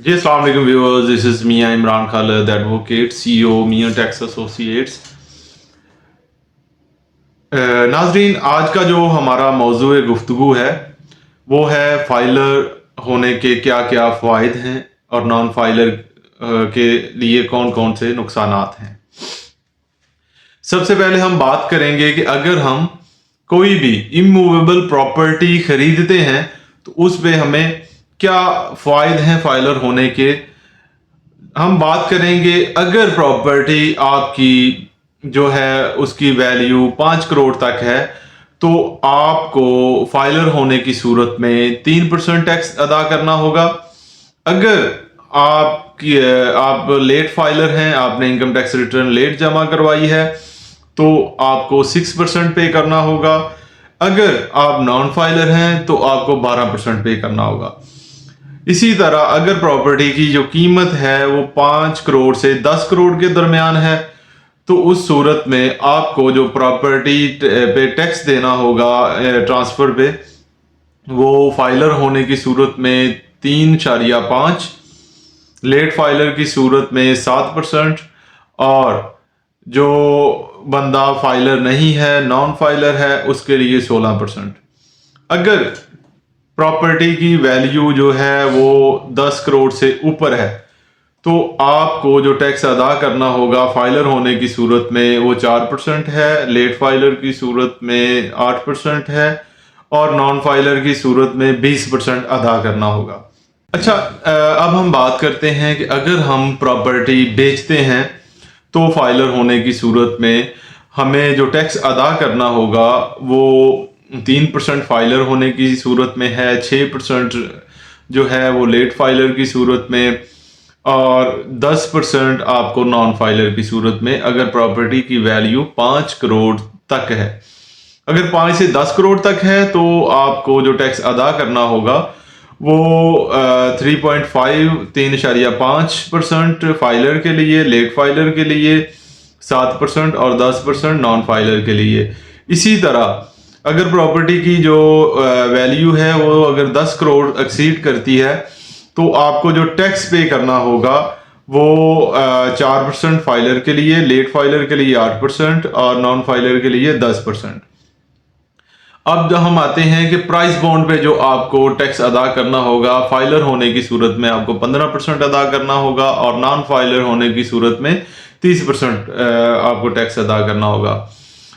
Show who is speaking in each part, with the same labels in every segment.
Speaker 1: जी अस्सलाम वालेकुम viewers, this is Mian Imran Khalid, advocate CEO Mian tax associates. नाजरीन, आज का जो हमारा मौजू गुफ्तगू है वो है फाइलर होने के क्या क्या फ़ायदे हैं और नॉन फाइलर के लिए कौन कौन से नुकसानात हैं। सबसे पहले हम बात करेंगे कि अगर हम कोई भी इमूवेबल प्रॉपर्टी खरीदते हैं तो उस पे हमें क्या फ़ायदे हैं फाइलर होने के। हम बात करेंगे अगर प्रॉपर्टी आपकी जो है उसकी वैल्यू 5 करोड़ तक है तो आपको फाइलर होने की सूरत में 3% टैक्स अदा करना होगा। अगर आप लेट फाइलर हैं, आपने इनकम टैक्स रिटर्न लेट जमा करवाई है तो आपको 6% पे करना होगा। अगर आप नॉन फाइलर हैं तो आपको 12% पे करना होगा। इसी तरह अगर प्रॉपर्टी की जो कीमत है वो 5 करोड़ से 10 करोड़ के दरमियान है तो उस सूरत में आपको जो प्रॉपर्टी पे टैक्स देना होगा ट्रांसफर पे, वो फाइलर होने की सूरत में 3.5, लेट फाइलर की सूरत में 7% और जो बंदा फाइलर नहीं है, नॉन फाइलर है, उसके लिए 16%। अगर प्रॉपर्टी की वैल्यू जो है वो 10 करोड़ से ऊपर है तो आपको जो टैक्स अदा करना होगा फाइलर होने की सूरत में वो 4% है, लेट फाइलर की सूरत में 8% है और नॉन फाइलर की सूरत में 20% अदा करना होगा। अच्छा, अब हम बात करते हैं कि अगर हम प्रॉपर्टी बेचते हैं तो फाइलर होने की सूरत में हमें जो टैक्स अदा करना होगा वो 3% फाइलर होने की सूरत में है, 6% जो है वो लेट फाइलर की सूरत में और 10% आपको नॉन फाइलर की सूरत में अगर प्रॉपर्टी की वैल्यू 5 करोड़ तक है। अगर 5 से 10 करोड़ तक है तो आपको जो टैक्स अदा करना होगा वो 3.5% फाइलर के लिए, लेट फाइलर के लिए 7% और 10% नॉन फाइलर के लिए। इसी तरह अगर प्रॉपर्टी की जो वैल्यू है वो अगर 10 करोड़ एक्सीड करती है तो आपको जो टैक्स पे करना होगा वो 4% फाइलर के लिए, लेट फाइलर के लिए 8% और नॉन फाइलर के लिए 10%। अब जब हम आते हैं कि प्राइस बॉन्ड पे जो आपको टैक्स अदा करना होगा, फाइलर होने की सूरत में आपको 15% अदा करना होगा और नॉन फाइलर होने की सूरत में 30% आपको टैक्स अदा करना होगा।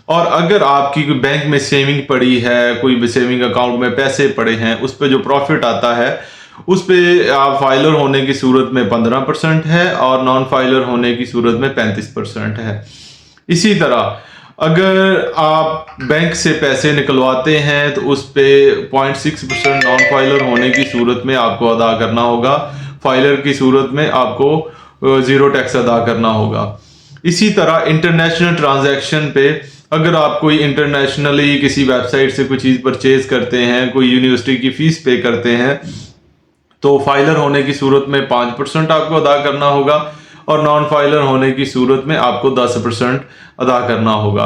Speaker 1: और अगर आपकी कोई बैंक में सेविंग पड़ी है, कोई भी सेविंग अकाउंट में पैसे पड़े हैं, उस पर जो प्रॉफिट आता है उस पे आप फाइलर होने की सूरत में 15% है और नॉन फाइलर होने की सूरत में 35% है। इसी तरह अगर आप बैंक से पैसे निकलवाते हैं तो उस पे 0.6% नॉन फाइलर होने की सूरत में आपको अदा करना होगा, फाइलर की सूरत में आपको ज़ीरो टैक्स अदा करना होगा। इसी तरह इंटरनेशनल ट्रांजैक्शन पे अगर आप कोई इंटरनेशनली किसी वेबसाइट से कोई चीज़ परचेज करते हैं, कोई यूनिवर्सिटी की फीस पे करते हैं तो फाइलर होने की सूरत में 5% आपको अदा करना होगा और नॉन फाइलर होने की सूरत में आपको 10% अदा करना होगा।